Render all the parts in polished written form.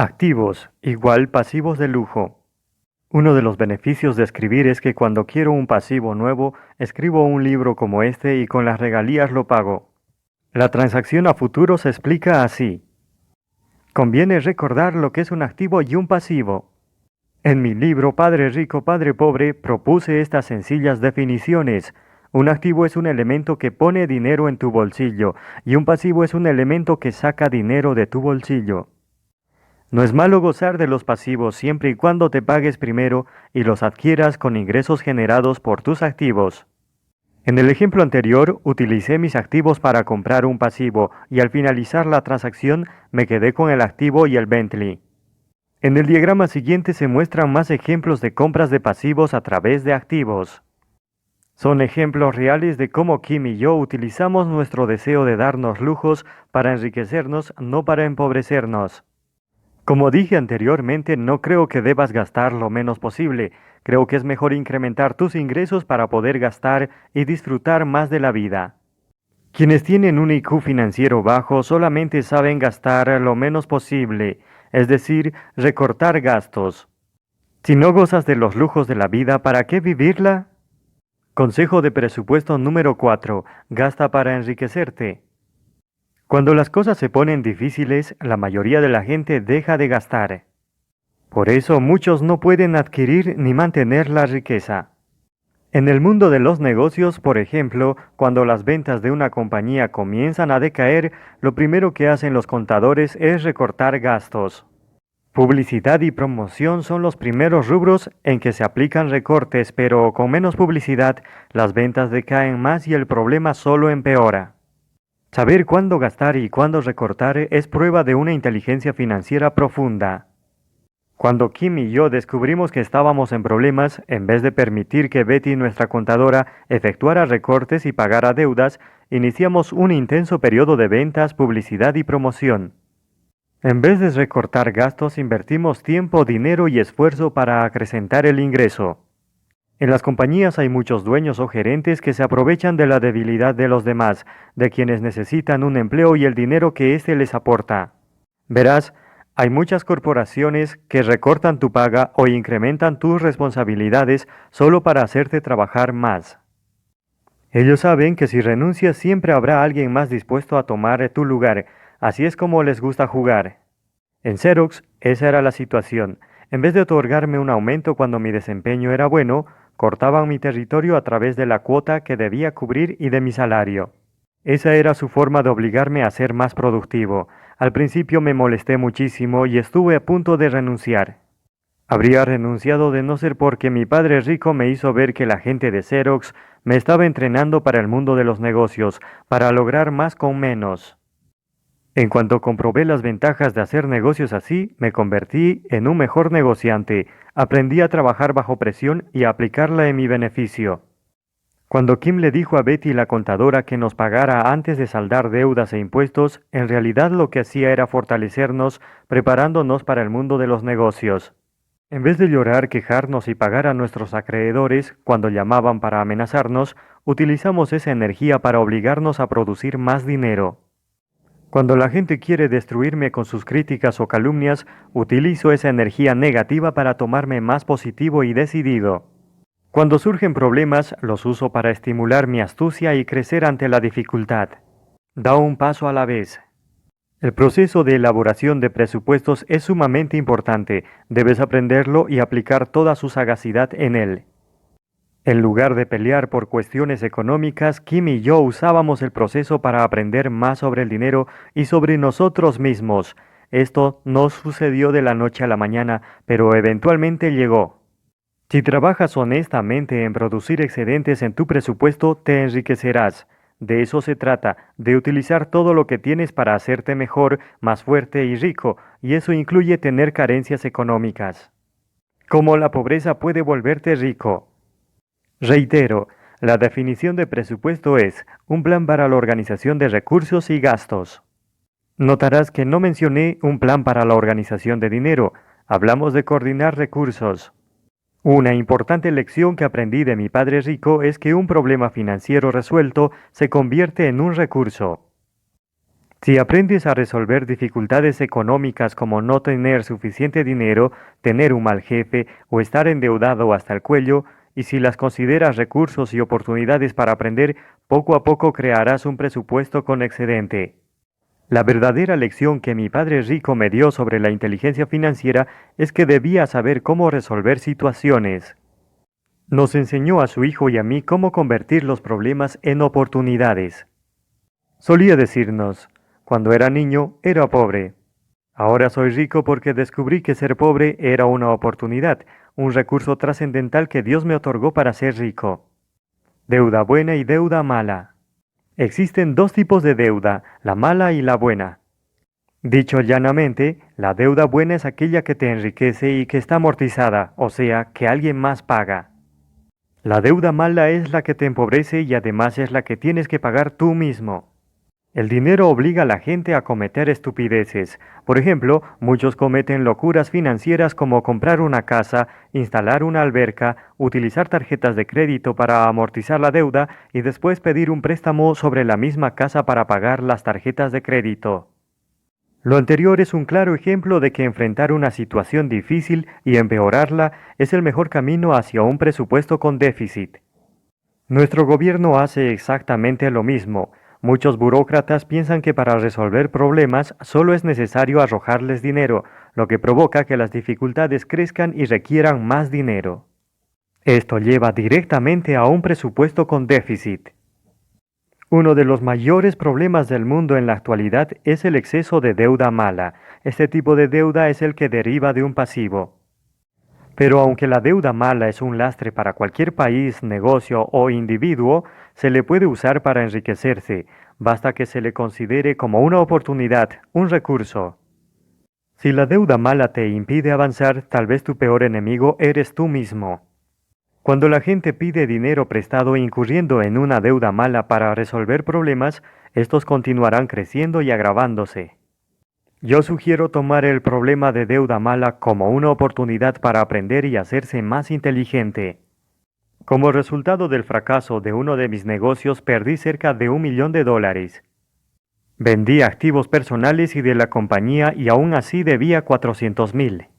Activos igual pasivos de lujo. Uno de los beneficios de escribir es que cuando quiero un pasivo nuevo, escribo un libro como este y con las regalías lo pago. La transacción a futuro se explica así. Conviene recordar lo que es un activo y un pasivo. En mi libro Padre Rico, Padre Pobre propuse estas sencillas definiciones. Un activo es un elemento que pone dinero en tu bolsillo y un pasivo es un elemento que saca dinero de tu bolsillo. No es malo gozar de los pasivos siempre y cuando te pagues primero y los adquieras con ingresos generados por tus activos. En el ejemplo anterior, utilicé mis activos para comprar un pasivo y al finalizar la transacción me quedé con el activo y el Bentley. En el diagrama siguiente se muestran más ejemplos de compras de pasivos a través de activos. Son ejemplos reales de cómo Kim y yo utilizamos nuestro deseo de darnos lujos para enriquecernos, no para empobrecernos. Como dije anteriormente, no creo que debas gastar lo menos posible. Creo que es mejor incrementar tus ingresos para poder gastar y disfrutar más de la vida. Quienes tienen un IQ financiero bajo solamente saben gastar lo menos posible, es decir, recortar gastos. Si no gozas de los lujos de la vida, ¿para qué vivirla? Consejo de presupuesto número 4. Gasta para enriquecerte. Cuando las cosas se ponen difíciles, la mayoría de la gente deja de gastar. Por eso muchos no pueden adquirir ni mantener la riqueza. En el mundo de los negocios, por ejemplo, cuando las ventas de una compañía comienzan a decaer, lo primero que hacen los contadores es recortar gastos. Publicidad y promoción son los primeros rubros en que se aplican recortes, pero con menos publicidad, las ventas decaen más y el problema solo empeora. Saber cuándo gastar y cuándo recortar es prueba de una inteligencia financiera profunda. Cuando Kim y yo descubrimos que estábamos en problemas, en vez de permitir que Betty, nuestra contadora, efectuara recortes y pagara deudas, iniciamos un intenso periodo de ventas, publicidad y promoción. En vez de recortar gastos, invertimos tiempo, dinero y esfuerzo para acrecentar el ingreso. En las compañías hay muchos dueños o gerentes que se aprovechan de la debilidad de los demás, de quienes necesitan un empleo y el dinero que éste les aporta. Verás, hay muchas corporaciones que recortan tu paga o incrementan tus responsabilidades solo para hacerte trabajar más. Ellos saben que si renuncias siempre habrá alguien más dispuesto a tomar tu lugar, así es como les gusta jugar. En Xerox, esa era la situación. En vez de otorgarme un aumento cuando mi desempeño era bueno, cortaban mi territorio a través de la cuota que debía cubrir y de mi salario. Esa era su forma de obligarme a ser más productivo. Al principio me molesté muchísimo y estuve a punto de renunciar. Habría renunciado de no ser porque mi padre rico me hizo ver que la gente de Xerox me estaba entrenando para el mundo de los negocios, para lograr más con menos. En cuanto comprobé las ventajas de hacer negocios así, me convertí en un mejor negociante, aprendí a trabajar bajo presión y a aplicarla en mi beneficio. Cuando Kim le dijo a Betty la contadora que nos pagara antes de saldar deudas e impuestos, en realidad lo que hacía era fortalecernos, preparándonos para el mundo de los negocios. En vez de llorar, quejarnos y pagar a nuestros acreedores cuando llamaban para amenazarnos, utilizamos esa energía para obligarnos a producir más dinero. Cuando la gente quiere destruirme con sus críticas o calumnias, utilizo esa energía negativa para tomarme más positivo y decidido. Cuando surgen problemas, los uso para estimular mi astucia y crecer ante la dificultad. Da un paso a la vez. El proceso de elaboración de presupuestos es sumamente importante. Debes aprenderlo y aplicar toda su sagacidad en él. En lugar de pelear por cuestiones económicas, Kim y yo usábamos el proceso para aprender más sobre el dinero y sobre nosotros mismos. Esto no sucedió de la noche a la mañana, pero eventualmente llegó. Si trabajas honestamente en producir excedentes en tu presupuesto, te enriquecerás. De eso se trata, de utilizar todo lo que tienes para hacerte mejor, más fuerte y rico, y eso incluye tener carencias económicas. ¿Cómo la pobreza puede volverte rico? Reitero, la definición de presupuesto es un plan para la organización de recursos y gastos. Notarás que no mencioné un plan para la organización de dinero, hablamos de coordinar recursos. Una importante lección que aprendí de mi padre rico es que un problema financiero resuelto se convierte en un recurso. Si aprendes a resolver dificultades económicas como no tener suficiente dinero, tener un mal jefe o estar endeudado hasta el cuello, y si las consideras recursos y oportunidades para aprender, poco a poco crearás un presupuesto con excedente. La verdadera lección que mi padre rico me dio sobre la inteligencia financiera es que debía saber cómo resolver situaciones. Nos enseñó a su hijo y a mí cómo convertir los problemas en oportunidades. Solía decirnos, cuando era niño era pobre. Ahora soy rico porque descubrí que ser pobre era una oportunidad, un recurso trascendental que Dios me otorgó para ser rico. Deuda buena y deuda mala. Existen dos tipos de deuda, la mala y la buena. Dicho llanamente, la deuda buena es aquella que te enriquece y que está amortizada, o sea, que alguien más paga. La deuda mala es la que te empobrece y además es la que tienes que pagar tú mismo. El dinero obliga a la gente a cometer estupideces. Por ejemplo, muchos cometen locuras financieras como comprar una casa, instalar una alberca, utilizar tarjetas de crédito para amortizar la deuda y después pedir un préstamo sobre la misma casa para pagar las tarjetas de crédito. Lo anterior es un claro ejemplo de que enfrentar una situación difícil y empeorarla es el mejor camino hacia un presupuesto con déficit. Nuestro gobierno hace exactamente lo mismo. Muchos burócratas piensan que para resolver problemas solo es necesario arrojarles dinero, lo que provoca que las dificultades crezcan y requieran más dinero. Esto lleva directamente a un presupuesto con déficit. Uno de los mayores problemas del mundo en la actualidad es el exceso de deuda mala. Este tipo de deuda es el que deriva de un pasivo. Pero aunque la deuda mala es un lastre para cualquier país, negocio o individuo, se le puede usar para enriquecerse. Basta que se le considere como una oportunidad, un recurso. Si la deuda mala te impide avanzar, tal vez tu peor enemigo eres tú mismo. Cuando la gente pide dinero prestado incurriendo en una deuda mala para resolver problemas, estos continuarán creciendo y agravándose. Yo sugiero tomar el problema de deuda mala como una oportunidad para aprender y hacerse más inteligente. Como resultado del fracaso de uno de mis negocios, perdí cerca de $1.000.000. Vendí activos personales y de la compañía y aún así debía 400,000.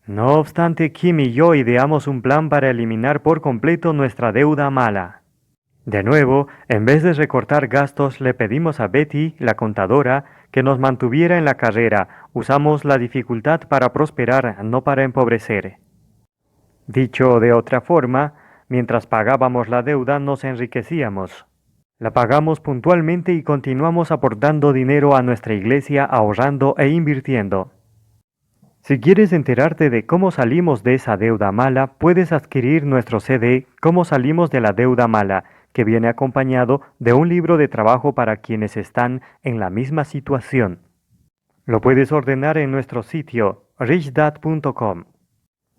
No obstante, Kim y yo ideamos un plan para eliminar por completo nuestra deuda mala. De nuevo, en vez de recortar gastos, le pedimos a Betty, la contadora, que nos mantuviera en la carrera. Usamos la dificultad para prosperar, no para empobrecer. Dicho de otra forma, mientras pagábamos la deuda nos enriquecíamos. La pagamos puntualmente y continuamos aportando dinero a nuestra iglesia, ahorrando e invirtiendo. Si quieres enterarte de cómo salimos de esa deuda mala, puedes adquirir nuestro CD Cómo salimos de la deuda mala, que viene acompañado de un libro de trabajo para quienes están en la misma situación. Lo puedes ordenar en nuestro sitio richdad.com.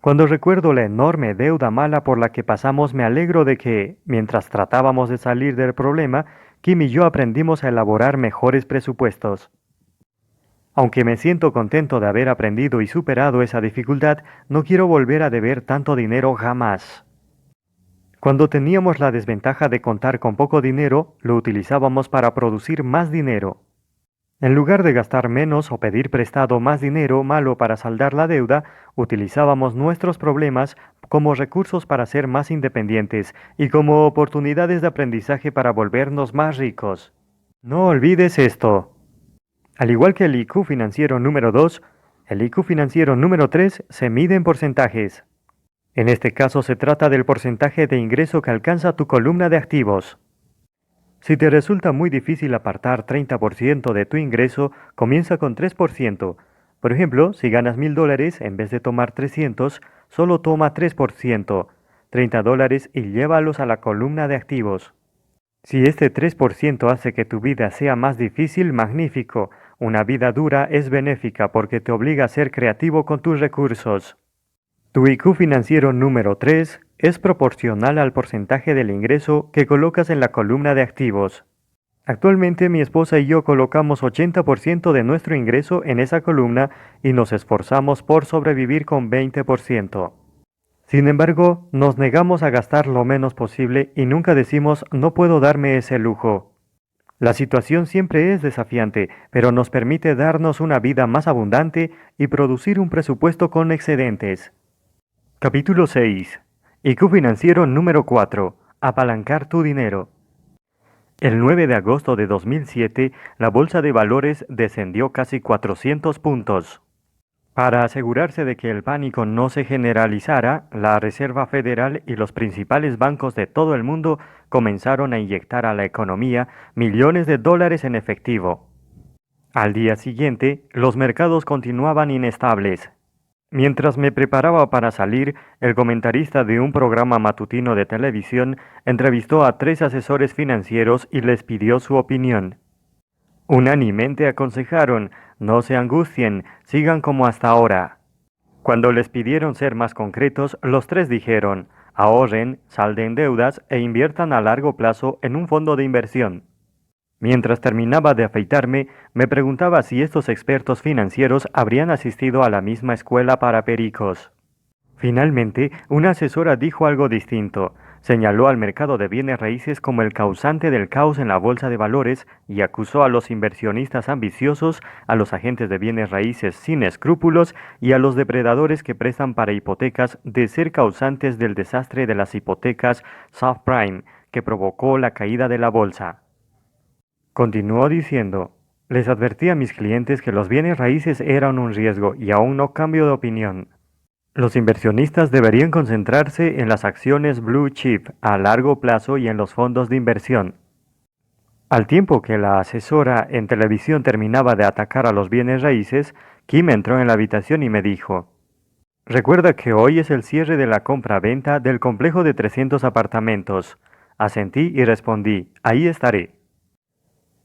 Cuando recuerdo la enorme deuda mala por la que pasamos, me alegro de que, mientras tratábamos de salir del problema, Kim y yo aprendimos a elaborar mejores presupuestos. Aunque me siento contento de haber aprendido y superado esa dificultad, no quiero volver a deber tanto dinero jamás. Cuando teníamos la desventaja de contar con poco dinero, lo utilizábamos para producir más dinero. En lugar de gastar menos o pedir prestado más dinero malo para saldar la deuda, utilizábamos nuestros problemas como recursos para ser más independientes y como oportunidades de aprendizaje para volvernos más ricos. No olvides esto. Al igual que el IQ financiero número 2, el IQ financiero número 3 se mide en porcentajes. En este caso se trata del porcentaje de ingreso que alcanza tu columna de activos. Si te resulta muy difícil apartar 30% de tu ingreso, comienza con 3%. Por ejemplo, si ganas $1.000, en vez de tomar 300, solo toma 3%, $30 y llévalos a la columna de activos. Si este 3% hace que tu vida sea más difícil, magnífico. Una vida dura es benéfica porque te obliga a ser creativo con tus recursos. Tu IQ financiero número 3 es proporcional al porcentaje del ingreso que colocas en la columna de activos. Actualmente mi esposa y yo colocamos 80% de nuestro ingreso en esa columna y nos esforzamos por sobrevivir con 20%. Sin embargo, nos negamos a gastar lo menos posible y nunca decimos no puedo darme ese lujo. La situación siempre es desafiante, pero nos permite darnos una vida más abundante y producir un presupuesto con excedentes. Capítulo 6. IQ Financiero número 4. Apalancar tu dinero. El 9 de agosto de 2007, la bolsa de valores descendió casi 400 puntos. Para asegurarse de que el pánico no se generalizara, la Reserva Federal y los principales bancos de todo el mundo comenzaron a inyectar a la economía millones de dólares en efectivo. Al día siguiente, los mercados continuaban inestables. Mientras me preparaba para salir, el comentarista de un programa matutino de televisión entrevistó a 3 asesores financieros y les pidió su opinión. Unánimemente aconsejaron: no se angustien, sigan como hasta ahora. Cuando les pidieron ser más concretos, los 3 dijeron: ahorren, salden deudas e inviertan a largo plazo en un fondo de inversión. Mientras terminaba de afeitarme, me preguntaba si estos expertos financieros habrían asistido a la misma escuela para pericos. Finalmente, una asesora dijo algo distinto. Señaló al mercado de bienes raíces como el causante del caos en la bolsa de valores y acusó a los inversionistas ambiciosos, a los agentes de bienes raíces sin escrúpulos y a los depredadores que prestan para hipotecas de ser causantes del desastre de las hipotecas subprime que provocó la caída de la bolsa. Continuó diciendo: les advertí a mis clientes que los bienes raíces eran un riesgo y aún no cambio de opinión. Los inversionistas deberían concentrarse en las acciones blue chip a largo plazo y en los fondos de inversión. Al tiempo que la asesora en televisión terminaba de atacar a los bienes raíces, Kim entró en la habitación y me dijo: recuerda que hoy es el cierre de la compra-venta del complejo de 300 apartamentos. Asentí y respondí: ahí estaré.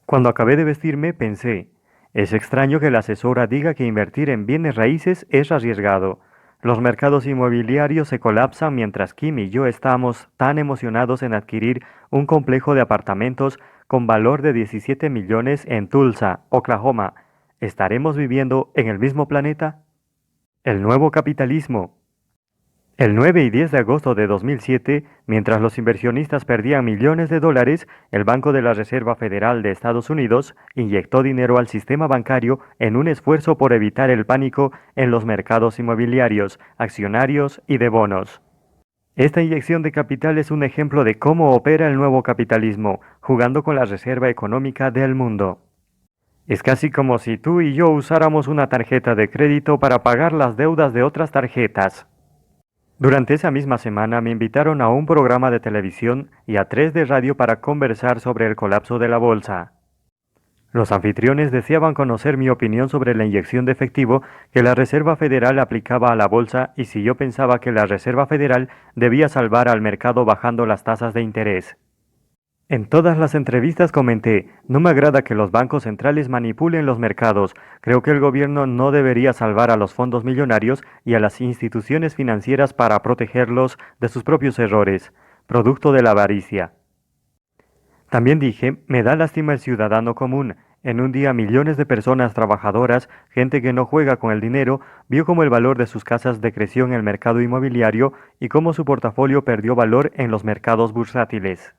Cuando acabé de vestirme pensé: es extraño que la asesora diga que invertir en bienes raíces es arriesgado. Los mercados inmobiliarios se colapsan mientras Kim y yo estamos tan emocionados en adquirir un complejo de apartamentos con valor de 17 millones en Tulsa, Oklahoma. ¿Estaremos viviendo en el mismo planeta? El nuevo capitalismo. El 9 y 10 de agosto de 2007, mientras los inversionistas perdían millones de dólares, el Banco de la Reserva Federal de Estados Unidos inyectó dinero al sistema bancario en un esfuerzo por evitar el pánico en los mercados inmobiliarios, accionarios y de bonos. Esta inyección de capital es un ejemplo de cómo opera el nuevo capitalismo, jugando con la reserva económica del mundo. Es casi como si tú y yo usáramos una tarjeta de crédito para pagar las deudas de otras tarjetas. Durante esa misma semana me invitaron a un programa de televisión y a 3 de radio para conversar sobre el colapso de la bolsa. Los anfitriones deseaban conocer mi opinión sobre la inyección de efectivo que la Reserva Federal aplicaba a la bolsa y si yo pensaba que la Reserva Federal debía salvar al mercado bajando las tasas de interés. En todas las entrevistas comenté: no me agrada que los bancos centrales manipulen los mercados, creo que el gobierno no debería salvar a los fondos millonarios y a las instituciones financieras para protegerlos de sus propios errores, producto de la avaricia. También dije: me da lástima el ciudadano común. En un día millones de personas trabajadoras, gente que no juega con el dinero, vio cómo el valor de sus casas decreció en el mercado inmobiliario y cómo su portafolio perdió valor en los mercados bursátiles.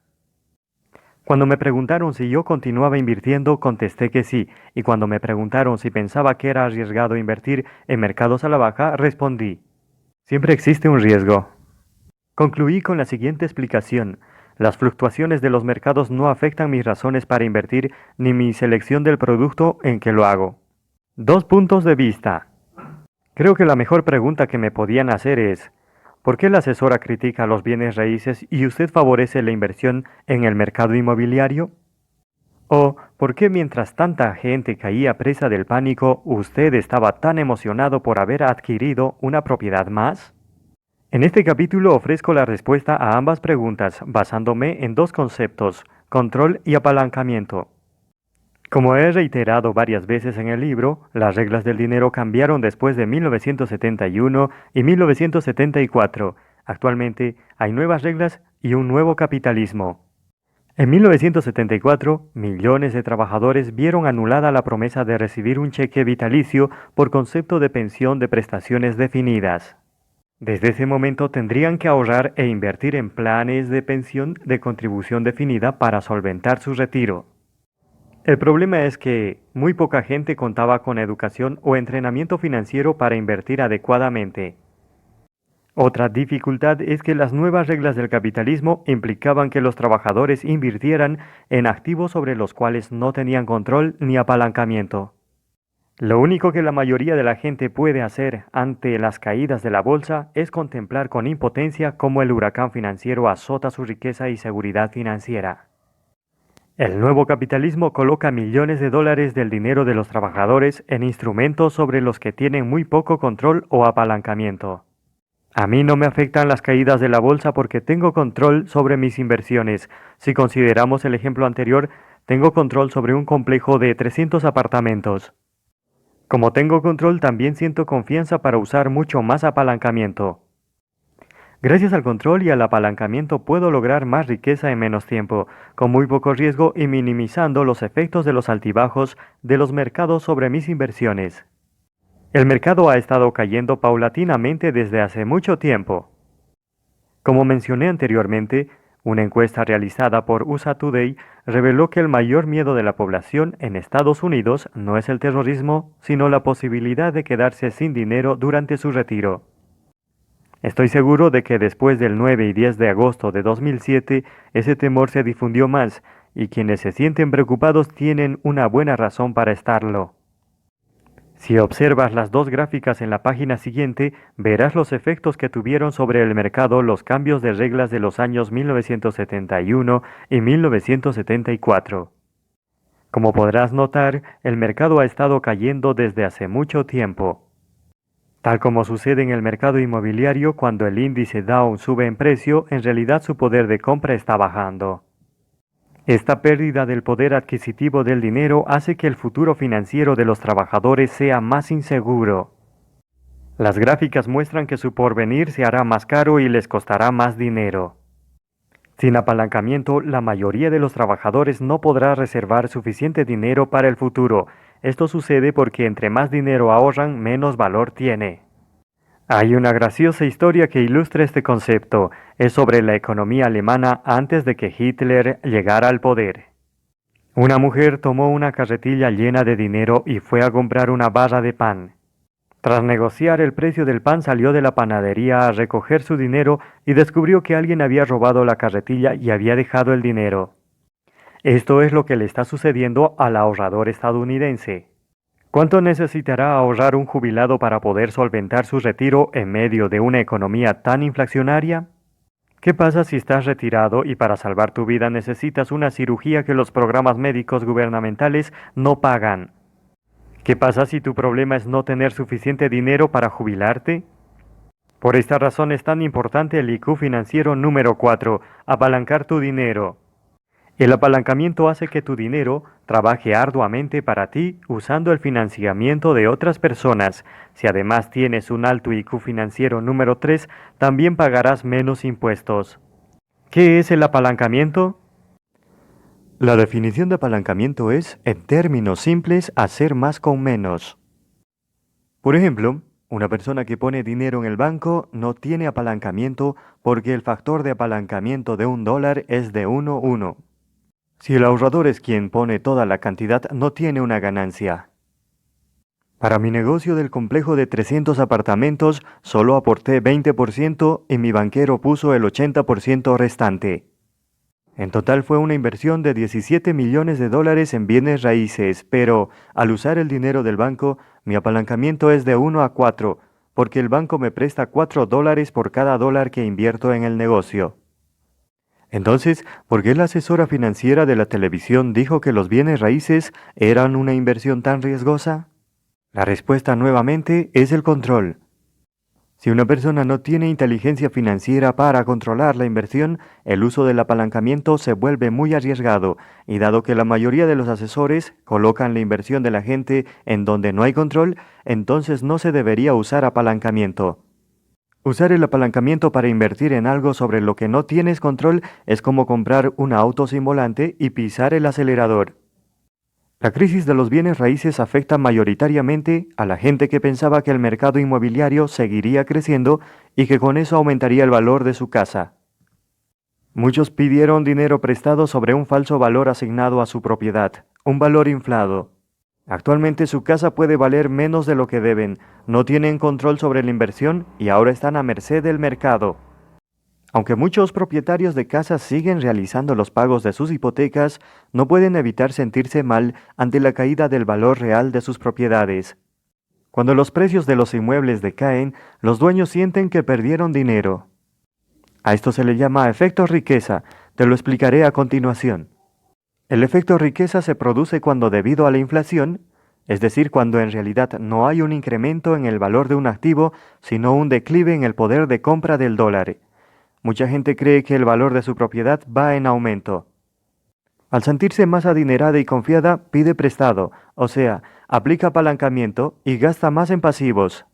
Cuando me preguntaron si yo continuaba invirtiendo, contesté que sí, y cuando me preguntaron si pensaba que era arriesgado invertir en mercados a la baja, respondí: siempre existe un riesgo. Concluí con la siguiente explicación: las fluctuaciones de los mercados no afectan mis razones para invertir ni mi selección del producto en que lo hago. 2 puntos de vista. Creo que la mejor pregunta que me podían hacer es: ¿por qué la asesora critica los bienes raíces y usted favorece la inversión en el mercado inmobiliario? ¿O por qué mientras tanta gente caía presa del pánico, usted estaba tan emocionado por haber adquirido una propiedad más? En este capítulo ofrezco la respuesta a ambas preguntas basándome en 2 conceptos: control y apalancamiento. Como he reiterado varias veces en el libro, las reglas del dinero cambiaron después de 1971 y 1974. Actualmente hay nuevas reglas y un nuevo capitalismo. En 1974, millones de trabajadores vieron anulada la promesa de recibir un cheque vitalicio por concepto de pensión de prestaciones definidas. Desde ese momento tendrían que ahorrar e invertir en planes de pensión de contribución definida para solventar su retiro. El problema es que muy poca gente contaba con educación o entrenamiento financiero para invertir adecuadamente. Otra dificultad es que las nuevas reglas del capitalismo implicaban que los trabajadores invirtieran en activos sobre los cuales no tenían control ni apalancamiento. Lo único que la mayoría de la gente puede hacer ante las caídas de la bolsa es contemplar con impotencia cómo el huracán financiero azota su riqueza y seguridad financiera. El nuevo capitalismo coloca millones de dólares del dinero de los trabajadores en instrumentos sobre los que tienen muy poco control o apalancamiento. A mí no me afectan las caídas de la bolsa porque tengo control sobre mis inversiones. Si consideramos el ejemplo anterior, tengo control sobre un complejo de 300 apartamentos. Como tengo control, también siento confianza para usar mucho más apalancamiento. Gracias al control y al apalancamiento puedo lograr más riqueza en menos tiempo, con muy poco riesgo y minimizando los efectos de los altibajos de los mercados sobre mis inversiones. El mercado ha estado cayendo paulatinamente desde hace mucho tiempo. Como mencioné anteriormente, una encuesta realizada por USA Today reveló que el mayor miedo de la población en Estados Unidos no es el terrorismo, sino la posibilidad de quedarse sin dinero durante su retiro. Estoy seguro de que después del 9 y 10 de agosto de 2007, ese temor se difundió más, y quienes se sienten preocupados tienen una buena razón para estarlo. Si observas las dos gráficas en la página siguiente, verás los efectos que tuvieron sobre el mercado los cambios de reglas de los años 1971 y 1974. Como podrás notar, el mercado ha estado cayendo desde hace mucho tiempo. Tal como sucede en el mercado inmobiliario, cuando el índice Dow sube en precio, en realidad su poder de compra está bajando. Esta pérdida del poder adquisitivo del dinero hace que el futuro financiero de los trabajadores sea más inseguro. Las gráficas muestran que su porvenir se hará más caro y les costará más dinero. Sin apalancamiento, la mayoría de los trabajadores no podrá reservar suficiente dinero para el futuro. Esto sucede porque entre más dinero ahorran, menos valor tiene. Hay una graciosa historia que ilustra este concepto. Es sobre la economía alemana antes de que Hitler llegara al poder. Una mujer tomó una carretilla llena de dinero y fue a comprar una barra de pan. Tras negociar el precio del pan, salió de la panadería a recoger su dinero y descubrió que alguien había robado la carretilla y había dejado el dinero. Esto es lo que le está sucediendo al ahorrador estadounidense. ¿Cuánto necesitará ahorrar un jubilado para poder solventar su retiro en medio de una economía tan inflacionaria? ¿Qué pasa si estás retirado y para salvar tu vida necesitas una cirugía que los programas médicos gubernamentales no pagan? ¿Qué pasa si tu problema es no tener suficiente dinero para jubilarte? Por esta razón es tan importante el IQ financiero número 4, apalancar tu dinero. El apalancamiento hace que tu dinero trabaje arduamente para ti usando el financiamiento de otras personas. Si además tienes un alto IQ financiero número 3, también pagarás menos impuestos. ¿Qué es el apalancamiento? La definición de apalancamiento es, en términos simples, hacer más con menos. Por ejemplo, una persona que pone dinero en el banco no tiene apalancamiento porque el factor de apalancamiento de $1 es de 1,1. Si el ahorrador es quien pone toda la cantidad, no tiene una ganancia. Para mi negocio del complejo de 300 apartamentos, solo aporté 20% y mi banquero puso el 80% restante. En total fue una inversión de $17 millones en bienes raíces, pero al usar el dinero del banco, mi apalancamiento es de 1 a 4, porque el banco me presta $4 por cada dólar que invierto en el negocio. Entonces, ¿por qué la asesora financiera de la televisión dijo que los bienes raíces eran una inversión tan riesgosa? La respuesta nuevamente es el control. Si una persona no tiene inteligencia financiera para controlar la inversión, el uso del apalancamiento se vuelve muy arriesgado, y dado que la mayoría de los asesores colocan la inversión de la gente en donde no hay control, entonces no se debería usar apalancamiento. Usar el apalancamiento para invertir en algo sobre lo que no tienes control es como comprar un auto sin volante y pisar el acelerador. La crisis de los bienes raíces afecta mayoritariamente a la gente que pensaba que el mercado inmobiliario seguiría creciendo y que con eso aumentaría el valor de su casa. Muchos pidieron dinero prestado sobre un falso valor asignado a su propiedad. un valor inflado. Actualmente su casa puede valer menos de lo que deben, no tienen control sobre la inversión y ahora están a merced del mercado. Aunque muchos propietarios de casas siguen realizando los pagos de sus hipotecas, no pueden evitar sentirse mal ante la caída del valor real de sus propiedades. Cuando los precios de los inmuebles decaen, los dueños sienten que perdieron dinero. A esto se le llama efecto riqueza, te lo explicaré a continuación. El efecto riqueza se produce cuando debido a la inflación, es decir, cuando en realidad no hay un incremento en el valor de un activo, sino un declive en el poder de compra del dólar. Mucha gente cree que el valor de su propiedad va en aumento. Al sentirse más adinerada y confiada, pide prestado, o sea, aplica apalancamiento y gasta más en pasivos.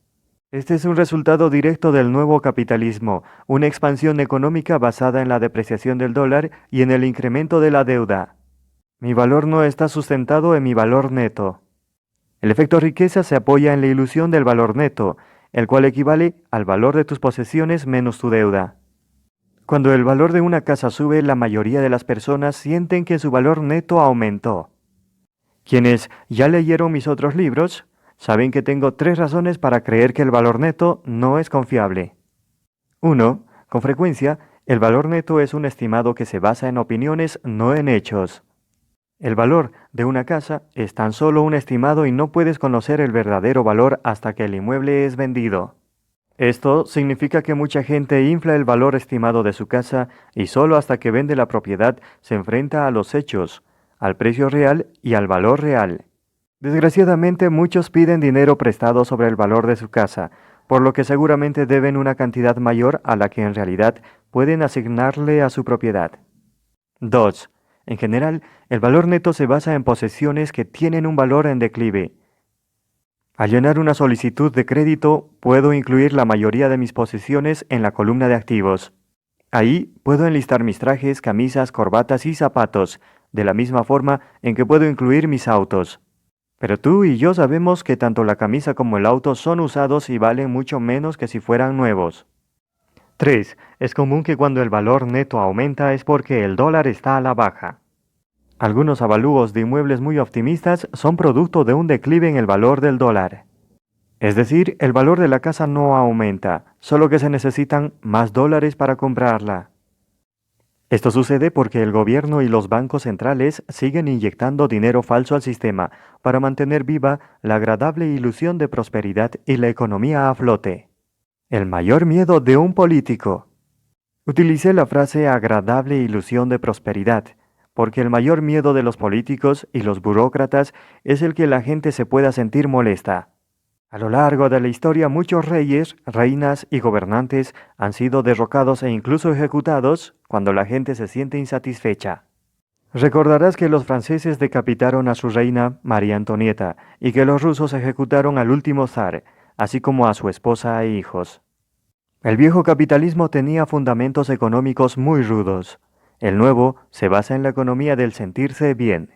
Este es un resultado directo del nuevo capitalismo, una expansión económica basada en la depreciación del dólar y en el incremento de la deuda. Mi valor no está sustentado en mi valor neto. El efecto riqueza se apoya en la ilusión del valor neto, el cual equivale al valor de tus posesiones menos tu deuda. Cuando el valor de una casa sube, la mayoría de las personas sienten que su valor neto aumentó. Quienes ya leyeron mis otros libros, saben que tengo 3 razones para creer que el valor neto no es confiable. 1. Con frecuencia, el valor neto es un estimado que se basa en opiniones, no en hechos. El valor de una casa es tan solo un estimado y no puedes conocer el verdadero valor hasta que el inmueble es vendido. Esto significa que mucha gente infla el valor estimado de su casa y solo hasta que vende la propiedad se enfrenta a los hechos, al precio real y al valor real. Desgraciadamente, muchos piden dinero prestado sobre el valor de su casa, por lo que seguramente deben una cantidad mayor a la que en realidad pueden asignarle a su propiedad. 2. En general, el valor neto se basa en posesiones que tienen un valor en declive. Al llenar una solicitud de crédito, puedo incluir la mayoría de mis posesiones en la columna de activos. Ahí puedo enlistar mis trajes, camisas, corbatas y zapatos, de la misma forma en que puedo incluir mis autos. Pero tú y yo sabemos que tanto la camisa como el auto son usados y valen mucho menos que si fueran nuevos. 3. Es común que cuando el valor neto aumenta es porque el dólar está a la baja. Algunos avalúos de inmuebles muy optimistas son producto de un declive en el valor del dólar. Es decir, el valor de la casa no aumenta, solo que se necesitan más dólares para comprarla. Esto sucede porque el gobierno y los bancos centrales siguen inyectando dinero falso al sistema para mantener viva la agradable ilusión de prosperidad y la economía a flote. El mayor miedo de un político. Utilicé la frase agradable ilusión de prosperidad, porque el mayor miedo de los políticos y los burócratas es el que la gente se pueda sentir molesta. A lo largo de la historia muchos reyes, reinas y gobernantes han sido derrocados e incluso ejecutados cuando la gente se siente insatisfecha. Recordarás que los franceses decapitaron a su reina María Antonieta y que los rusos ejecutaron al último zar, así como a su esposa e hijos. El viejo capitalismo tenía fundamentos económicos muy rudos. El nuevo se basa en la economía del sentirse bien.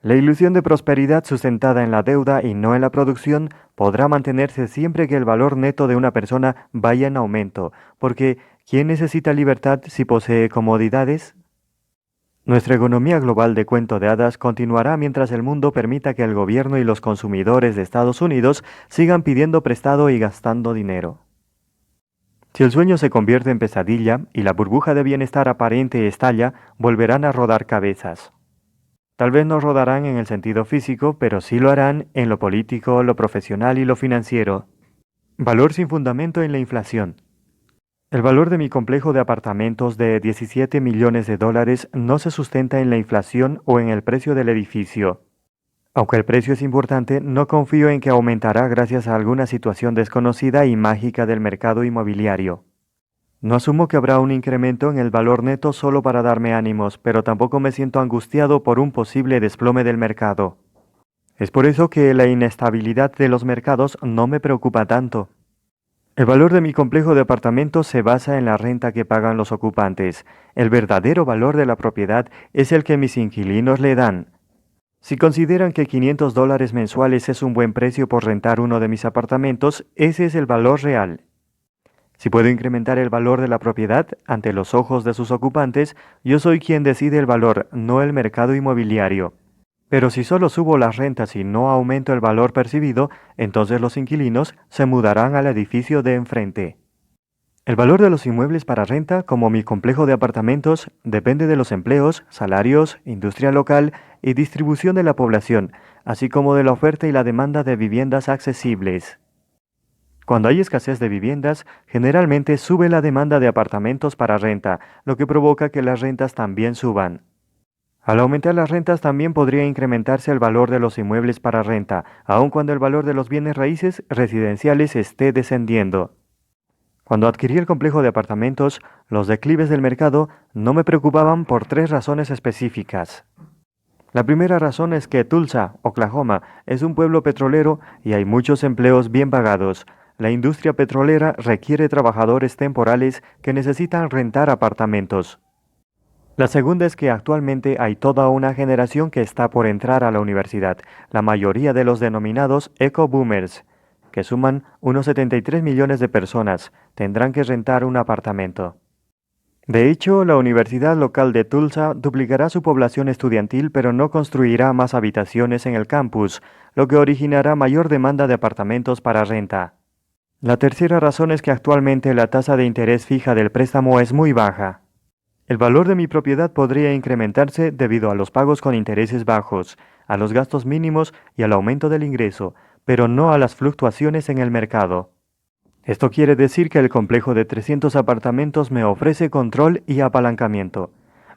La ilusión de prosperidad sustentada en la deuda y no en la producción podrá mantenerse siempre que el valor neto de una persona vaya en aumento, porque ¿quién necesita libertad si posee comodidades? Nuestra economía global de cuento de hadas continuará mientras el mundo permita que el gobierno y los consumidores de Estados Unidos sigan pidiendo prestado y gastando dinero. Si el sueño se convierte en pesadilla y la burbuja de bienestar aparente estalla, volverán a rodar cabezas. Tal vez no rodarán en el sentido físico, pero sí lo harán en lo político, lo profesional y lo financiero. Valor sin fundamento en la inflación. El valor de mi complejo de apartamentos de 17 millones de dólares no se sustenta en la inflación o en el precio del edificio. Aunque el precio es importante, no confío en que aumentará gracias a alguna situación desconocida y mágica del mercado inmobiliario. No asumo que habrá un incremento en el valor neto solo para darme ánimos, pero tampoco me siento angustiado por un posible desplome del mercado. Es por eso que la inestabilidad de los mercados no me preocupa tanto. El valor de mi complejo de apartamentos se basa en la renta que pagan los ocupantes. El verdadero valor de la propiedad es el que mis inquilinos le dan. Si consideran que $500 mensuales es un buen precio por rentar uno de mis apartamentos, ese es el valor real. Si puedo incrementar el valor de la propiedad ante los ojos de sus ocupantes, yo soy quien decide el valor, no el mercado inmobiliario. Pero si solo subo las rentas y no aumento el valor percibido, entonces los inquilinos se mudarán al edificio de enfrente. El valor de los inmuebles para renta, como mi complejo de apartamentos, depende de los empleos, salarios, industria local y distribución de la población, así como de la oferta y la demanda de viviendas accesibles. Cuando hay escasez de viviendas, generalmente sube la demanda de apartamentos para renta, lo que provoca que las rentas también suban. Al aumentar las rentas también podría incrementarse el valor de los inmuebles para renta, aun cuando el valor de los bienes raíces residenciales esté descendiendo. Cuando adquirí el complejo de apartamentos, los declives del mercado no me preocupaban por tres razones específicas. La primera razón es que Tulsa, Oklahoma, es un pueblo petrolero y hay muchos empleos bien pagados. La industria petrolera requiere trabajadores temporales que necesitan rentar apartamentos. La segunda es que actualmente hay toda una generación que está por entrar a la universidad, la mayoría de los denominados eco-boomers, que suman unos 73 millones de personas, tendrán que rentar un apartamento. De hecho, la universidad local de Tulsa duplicará su población estudiantil, pero no construirá más habitaciones en el campus, lo que originará mayor demanda de apartamentos para renta. La tercera razón es que actualmente la tasa de interés fija del préstamo es muy baja. El valor de mi propiedad podría incrementarse debido a los pagos con intereses bajos, a los gastos mínimos y al aumento del ingreso, pero no a las fluctuaciones en el mercado. Esto quiere decir que el complejo de 300 apartamentos me ofrece control y apalancamiento.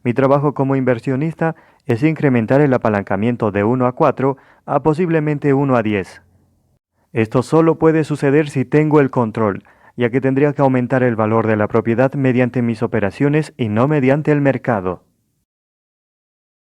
Mi trabajo como inversionista es incrementar el apalancamiento de 1 a 4 a posiblemente 1 a 10. Esto solo puede suceder si tengo el control, ya que tendría que aumentar el valor de la propiedad mediante mis operaciones y no mediante el mercado.